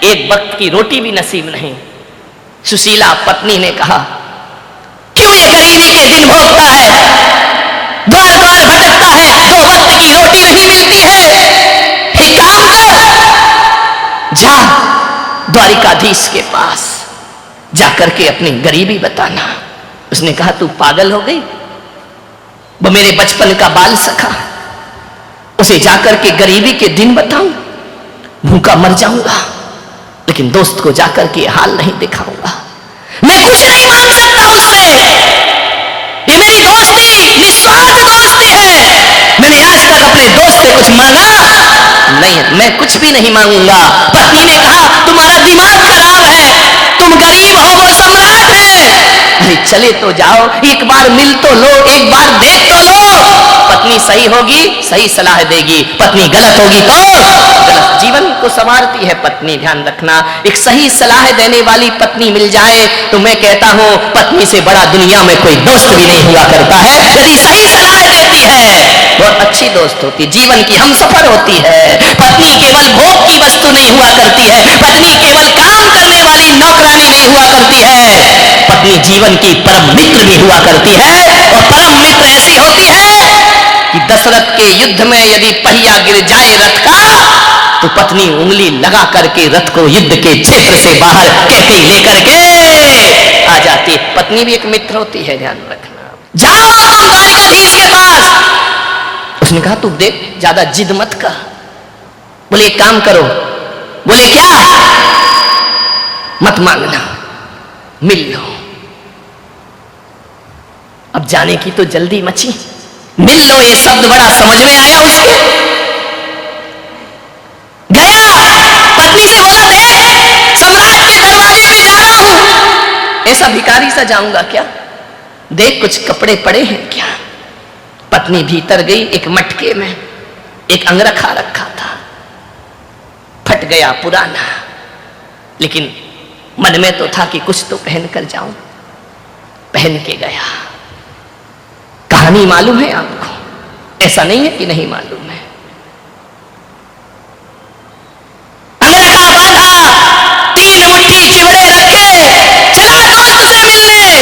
एक वक्त की रोटी भी नसीब नहीं। सुशीला पत्नी ने कहा, क्यों ये गरीबी के दिन भोगता है, द्वार द्वार भटकता है, दो वक्त की रोटी नहीं मिलती है। एक काम कर, जा द्वारिकाधीश के पास जाकर के अपनी गरीबी बताना। उसने कहा, तू पागल हो गई, वो मेरे बचपन का बाल सखा, उसे जाकर के गरीबी के दिन बताऊं, भूखा मर जाऊंगा, लेकिन दोस्त को जाकर के हाल नहीं दिखाऊंगा। मैं कुछ नहीं मांग सकता उससे, ये मेरी दोस्ती निस्वार्थ दोस्ती है। मैंने आज तक अपने दोस्त से कुछ मांगा नहीं, मैं कुछ भी नहीं मांगूंगा। पत्नी ने कहा, तुम्हारा दिमाग खराब है, तुम गरीब हो, वो सम्राट है। अरे चले तो जाओ, एक बार मिल तो लो, एक बार देख तो लो। पत्नी सही होगी, सही सलाह देगी, पत्नी गलत होगी तो गलत। जीवन को संवारती है पत्नी, ध्यान रखना। एक सही सलाह देने वाली पत्नी मिल जाए तो मैं कहता हूं पत्नी से बड़ा दुनिया में कोई दोस्त भी नहीं हुआ करता है। यदि सही सलाह देती है, बहुत अच्छी दोस्त होती, जीवन की हमसफर होती है। पत्नी केवल भोग की वस्तु नहीं हुआ करती है, पत्नी केवल काम करने वाली नौकरानी नहीं हुआ करती है, पत्नी जीवन की परम मित्र भी हुआ करती है। और परम मित्र ऐसी होती है कि दशरथ के युद्ध में यदि पहिया गिर जाए रथ का, तो पत्नी उंगली लगा करके रथ को युद्ध के क्षेत्र से बाहर कैसे लेकर के आ जाती है। पत्नी भी एक मित्र होती है, ध्यान रखना। जाओ तुम द्वारिकाधीश के पास। उसने कहा, तू देख, ज्यादा जिद मत कर। बोले, एक काम करो। बोले, क्या? मत मांगना, मिल लो। अब जाने की तो जल्दी मची, मिल लो ये शब्द बड़ा समझ में आया उसके। गया, पत्नी से बोला, देख सम्राट के दरवाजे पे जा रहा हूं। ऐसा भिखारी सा जाऊंगा क्या? देख कुछ कपड़े पड़े हैं क्या? पत्नी भीतर गई, एक मटके में एक अंगरखा रखा था, फट गया, पुराना, लेकिन मन में तो था कि कुछ तो पहन कर जाऊं। पहन के गया। कहानी मालूम है आपको, ऐसा नहीं है कि नहीं मालूम है। अंगरखा बांधा, 3 मुट्ठी चिवड़े रखे, चला दोस्त से मिलने।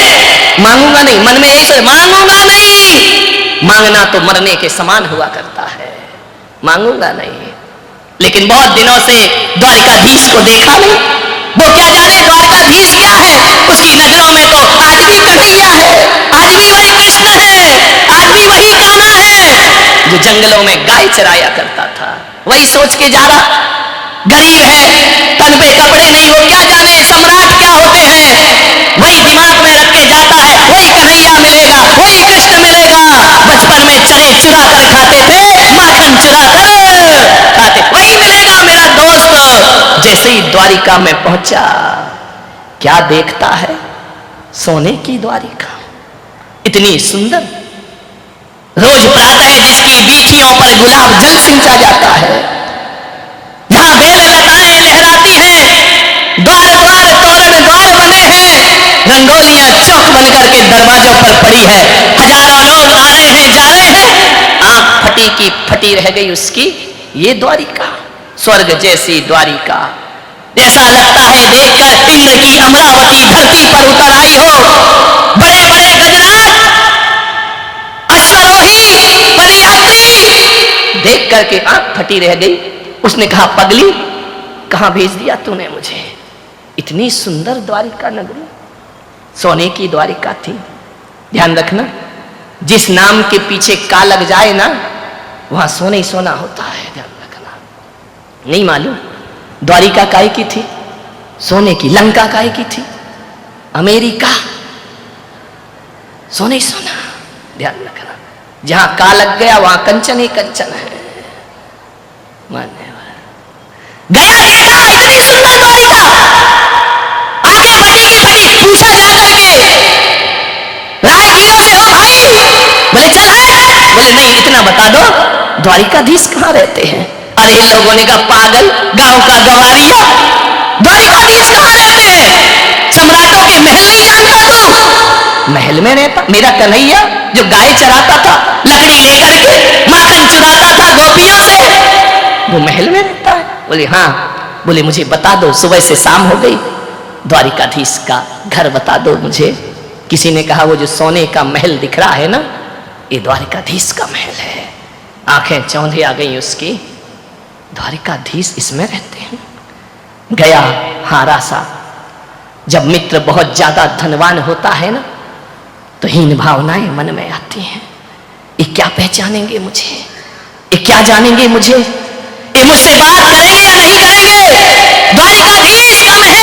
मांगूंगा नहीं, मन में यही सोच, मांगूंगा नहीं। मांगना तो मरने के समान हुआ करता है, मांगूंगा नहीं। लेकिन बहुत दिनों से द्वारिकाधीश को देखा नहीं। वो क्या जाने द्वारिकाधीश क्या है? उसकी नजरों में तो आज भी कन्हैया है, आज भी वही कृष्ण है, आज भी वही कान्हा है जो जंगलों में गाय चराया करता था। वही सोच के जा रहा, गरीब है, तन पे कपड़े नहीं, वो क्या जाने सम्राट क्या होते हैं। वही दिमाग में रख के जाता है, वही कन्हैया मिलेगा, वही कृष्ण मिलेगा। बचपन में चने चुरा कर खाते थे, माखन चुरा कर खाते, वही मिलेगा मेरा दोस्त। जैसे ही द्वारिका में पहुंचा, क्या देखता है? सोने की द्वारिका, इतनी सुंदर। रोज प्रातः जिसकी बीथियों पर गुलाब जल सिंचा जाता है, जहां बेल लताएं लहराती हैं, द्वार द्वार तोरण द्वार बने हैं, रंगोलियां चौक बनकर के दरवाजों पर पड़ी है। हजारों लोग आ रहे हैं, जा रहे हैं। आंख फटी की फटी रह गई उसकी। ये द्वारिका, स्वर्ग जैसी द्वारिका, ऐसा लगता है देखकर इंद्र की अमरावती धरती पर उतर आई हो। बड़े बड़े गजराज, अश्वरोही, पदयात्री, देख करके आंख फटी रह गई। उसने कहा, पगली, कहां भेज दिया तूने मुझे? इतनी सुंदर द्वारिका नगरी, सोने की द्वारिका थी। ध्यान रखना, जिस नाम के पीछे का लग जाए ना, वहां सोने ही सोना होता है। ध्यान रखना, नहीं मालूम द्वारिका काय की थी? सोने की। लंका काय की थी? अमेरिका, सोने ही सोना। ध्यान रखना, जहां का लग गया वहां कंचन ही कंचन है। मान्य गया, देखा इतनी सुंदर द्वारिका, आंखें फटी की फटी। पूछा जा करके, राहगीरों से, हो भाई? बोले चल है। बोले नहीं, इतना बता दो, द्वारिकाधीश कहाँ रहते हैं? अरे लोगों ने कहा, पागल, गांव का गवारिया, द्वारिकाधीश कहाँ रहते हैं? सम्राटों के महल नहीं जानता तू? महल में रहता मेरा कन्हैया, जो गाय चराता था, लकड़ी लेकर के माखन चुराता था गोपियों से, वो महल में रहता है। बोले हाँ, बोले मुझे बता दो, सुबह से शाम हो गई, द्वारिकाधीश का घर बता दो मुझे। किसी ने कहा वो जो सोने का महल दिख रहा है ना, ये द्वारिकाधीश का महल है। आंखें चौंधी आ गई उसकी, द्वारिकाधीश इसमें रहते हैं। गया हारा सा। जब मित्र बहुत ज्यादा धनवान होता है ना, तो हीन भावनाएं मन में आती हैं। ये क्या पहचानेंगे मुझे, ये क्या जानेंगे मुझे, ये मुझसे बात करेंगे या नहीं करेंगे। द्वारिकाधीश का महल,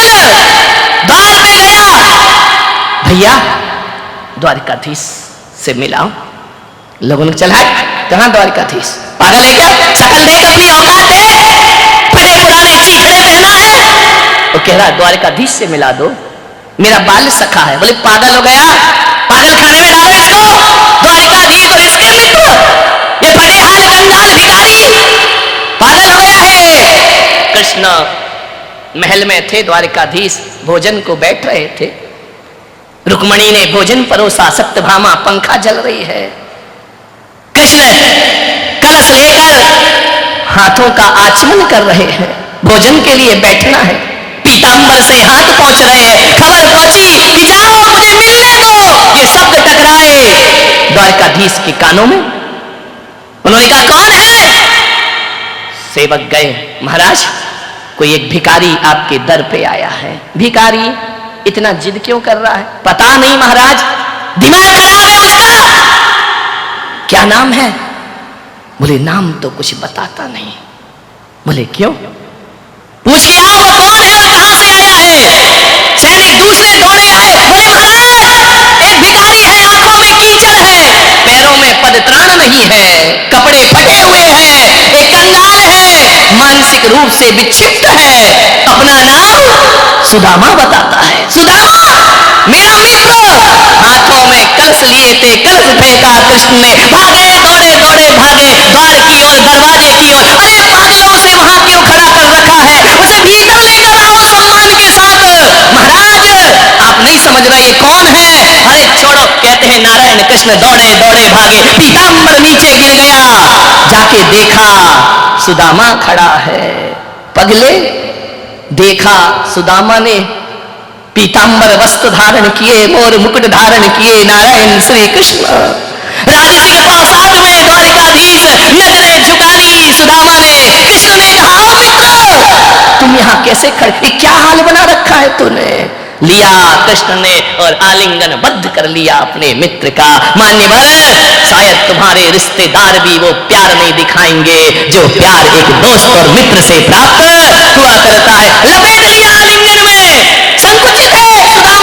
द्वार पे गया, भैया द्वारिकाधीश से मिलाओ। लोगों ने चला कहां द्वारिकाधीश, पागल है क्या, शकल देख अपनी औकात है, फटे पुराने चीथड़े पहना है। वो कह रहा द्वारिकाधीश से मिला दो, मेरा बाल सखा है। बोले पागल हो गया, पागल खाने में डालो इसको। द्वारिकाधीश और इसके मित्र, ये फटे हाल कंगाल भिखारी, पागल हो गया है। कृष्ण महल में थे, द्वारिकाधीश भोजन को बैठ रहे थे। रुक्मणी ने भोजन परोसा, सत्यभामा पंखा जल रही है। कृष्ण कलश लेकर हाथों का आचमन कर रहे हैं, भोजन के लिए बैठना है। पीतांबर से हाथ पहुंच रहे हैं, खबर पहुंची कि जाओ मुझे मिलने दो। ये शब्द टकराए द्वारकाधीश के कानों में। उन्होंने कहा कौन है? सेवक गए, महाराज कोई एक भिखारी आपके दर पे आया है। भिखारी इतना जिद क्यों कर रहा है? पता नहीं महाराज, दिमाग खराब है उसका। क्या नाम है? बोले नाम तो कुछ बताता नहीं। बोले क्यों? पूछ के आओ वो कौन है और कहां से आया है। सैनिक दूसरे दौड़े आए, बोले महाराज एक भिखारी है, आंखों में कीचड़ है, पैरों में पदत्राण नहीं है, कपड़े फटे हुए हैं, एक कंगाल है, मानसिक रूप से विक्षिप्त है, अपना नाम सुदामा बताता है। सुदामा मेरा मित्र। हाथों में कलश लिए थे, कलश फेंका कृष्ण ने, भागे दौड़े दौड़े भागे द्वार की ओर, दरवाजे की ओर। अरे पागलों से वहां क्यों खड़ा कर रखा है, उसे भीतर लेकर आओ सम्मान के साथ। महाराज आप नहीं समझ रहे कौन है। अरे छोड़ो, कहते हैं नारायण कृष्ण दौड़े दौड़े भागे, पीतांबर नीचे गिर गया। जाके देखा सुदामा खड़ा है। पगले देखा सुदामा ने पीतांबर वस्त्र धारण किए, मोर मुकुट धारण किए, नारायण श्री कृष्ण राजसिक प्रासाद में द्वारिकाधीश नजरें झुका ली सुदामा ने। कृष्ण ने कहा मित्र तुम यहाँ कैसे खड़े, क्या हाल बना रखा है तूने। लिया कृष्ण ने और आलिंगन बद्ध कर लिया अपने मित्र का। मान्यवर शायद तुम्हारे रिश्तेदार भी वो प्यार नहीं दिखाएंगे जो प्यार एक दोस्त और मित्र से प्राप्त हुआ करता है। लपेट लिया आलिंगन में। संकुचित है सुदामा,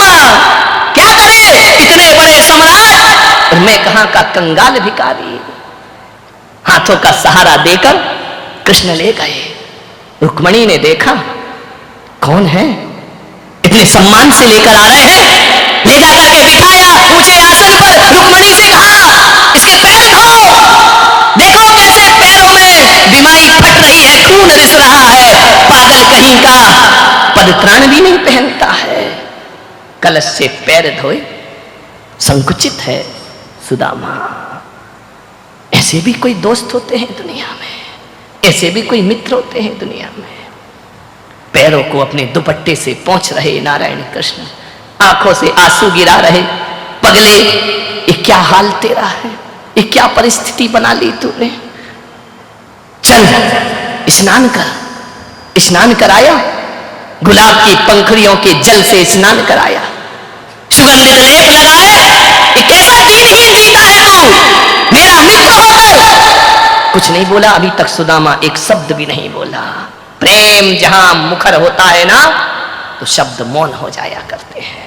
क्या करे इतने बड़े सम्राट और मैं कहां का कंगाल भिखारी। हाथों का सहारा देकर कृष्ण ले गए। रुक्मणी ने देखा कौन है, इतने सम्मान से लेकर आ रहे हैं। ले जाकर के बिठाया ऊंचे आसन पर। रुक्मणी से कहा इसके पैर धो, देखो कैसे पैरों में बीमारी फट रही है, खून रिस रहा है। पागल कहीं का, पदत्राण भी नहीं पहनता है। कलश से पैर धोए, संकुचित है सुदामा। ऐसे भी कोई दोस्त होते हैं दुनिया में, ऐसे भी कोई मित्र होते हैं दुनिया में। पैरों को अपने दुपट्टे से पोंछ रहे नारायण कृष्ण, आंखों से आंसू गिरा रहे। पगले ये क्या हाल तेरा है, ये क्या परिस्थिति बना ली तूने। चल स्नान कर। स्नान कराया, गुलाब की पंखुड़ियों के जल से स्नान कराया, सुगंधित लेप लगाए। ये कैसा दीनहीन जीता है तू, मेरा मित्र होकर। कुछ नहीं बोला अभी तक सुदामा, एक शब्द भी नहीं बोला। प्रेम जहां मुखर होता है ना, तो शब्द मौन हो जाया करते हैं।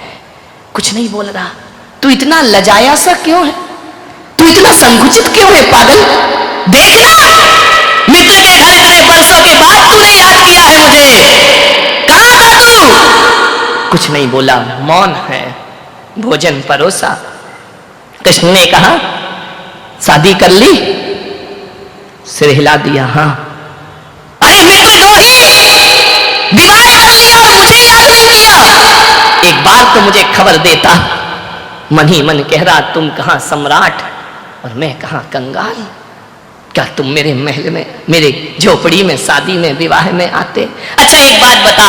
कुछ नहीं बोल रहा। तू इतना लजाया सा क्यों है, तू इतना संकुचित क्यों है पागल। देखना मित्र के घर इतने बरसों के बाद तूने याद किया है मुझे, कहां था तू। कुछ नहीं बोला, मौन है। भोजन परोसा। कृष्ण ने कहा शादी कर ली, सिर हिला दिया। हाँ। अरे मित्र द्रोही, विवाह कर लिया और मुझे याद नहीं किया। एक बार तो मुझे खबर देता। मन ही मन कह रहा तुम कहां सम्राट और मैं कहां कंगाल। क्या तुम मेरे महल में, मेरे झोपड़ी में, शादी में, विवाह में आते? अच्छा एक बात बता,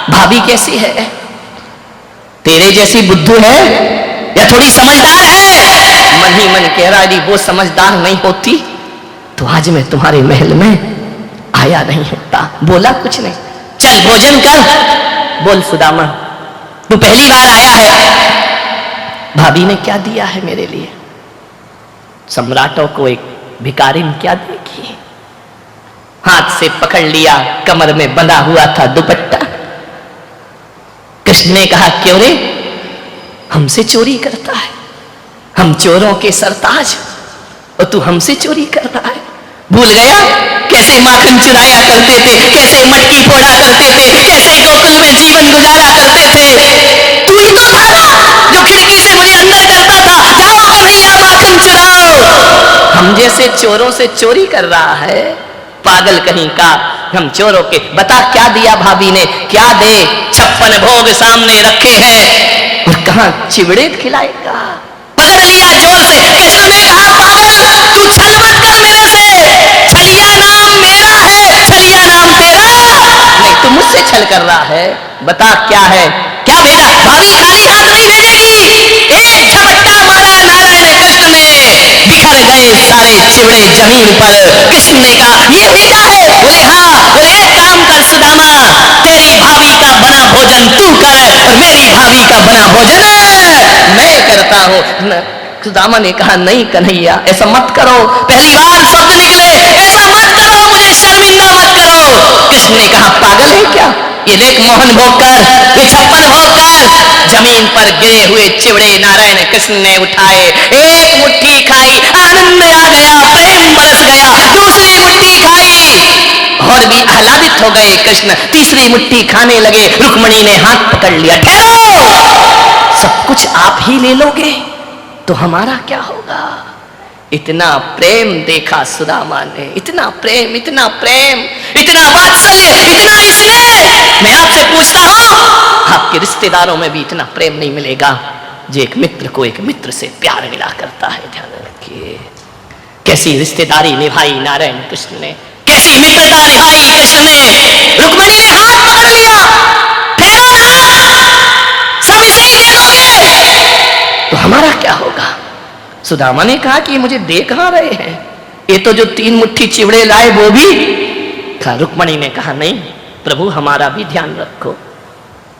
भाभी कैसी है? तेरे जैसी बुद्धू है या थोड़ी समझदार है? मन ही मन कह रहा, यदि वो समझदार नहीं होती तो आज मैं तुम्हारे महल में आया नहीं होता। बोला कुछ नहीं, चल भोजन कर। बोल सुदामा, तू पहली बार आया है, भाभी ने क्या दिया है मेरे लिए? सम्राटों को एक भिखारी ने क्या देखी? हाथ से पकड़ लिया, कमर में बंधा हुआ था दुपट्टा। कृष्ण ने कहा, क्यों रे, हमसे चोरी करता है? हम चोरों के सरताज और तू हमसे चोरी कर रहा है? भूल गया कैसे माखन चुराया करते थे, कैसे मटकी फोड़ा करते थे, कैसे गोकुल में जीवन गुजारा करते थे? तू ही तो था ना जो खिड़की से मुझे अंदर करता था, जाओ कन्हैया माखन चुराओ। हम जैसे चोरों से चोरी कर रहा है, पागल कहीं का। हम चोरों के, बता क्या दिया भाभी ने? क्या दे? 56 भोग सामने रखे हैं और कहां चिवड़े खिलाएगा? पकड़ लिया जोर से। कृष्ण ने कहा, पागल तू छल मत कर मेरे से, छलिया नाम मेरा है, छलिया नाम तेरा नहीं। तू मुझसे छल कर रहा है, बता क्या है? क्या भेजा? भाभी खाली हाथ नहीं भेजेगी। एक झपट्टा मारा नारायण कृष्ण ने, बिखर गए सारे चिवड़े जमीन पर। कृष्ण ने कहा, ये भेजा है? बोले हाँ। बोले एक काम कर सुदामा, तेरी भाभी का बना भोजन तू कर और मेरी भाभी का बना भोजन मैं करता हूं। सुदामा ने कहा, नहीं कन्हैया ऐसा मत करो, पहली बार शब्द निकले, ऐसा मत करो, मुझे शर्मिंदा मत करो। कृष्ण ने कहा, पागल है क्या? ये देख मोहन भोग कर, ये 56 भोग कर। जमीन पर गिरे हुए चिवड़े नारायण कृष्ण ने उठाए, एक मुट्ठी खाई, आनंद आ गया, प्रेम बरस गया। दूसरी मुट्ठी खाई और भी आह्लादित हो गए कृष्ण। तीसरी मुट्ठी खाने लगे, रुक्मणी ने हाथ पकड़ लिया, ठहरो, सब कुछ आप ही ले लोगे तो हमारा क्या होगा? इतना प्रेम देखा सुदामा ने, इतना प्रेम, इतना प्रेम, इतना वात्सल्य, इतना स्नेह। मैं आपसे पूछता हूं, आपके रिश्तेदारों में भी इतना प्रेम नहीं मिलेगा जो एक मित्र को एक मित्र से प्यार मिला करता है। ध्यान रखिए, कैसी रिश्तेदारी निभाई नारायण कृष्ण ने, कैसी मित्रता निभाई कृष्ण ने। रुक्मणी ने हाथ पकड़ लिया, ठहरो ना, सब इसे ही ले लोगे तो हमारा क्या होगा? सुदामा ने कहा कि मुझे दे कहां रहे हैं, ये तो जो 3 मुट्ठी चिवड़े लाए वो भी। रुक्मणी ने कहा, नहीं प्रभु हमारा भी ध्यान रखो।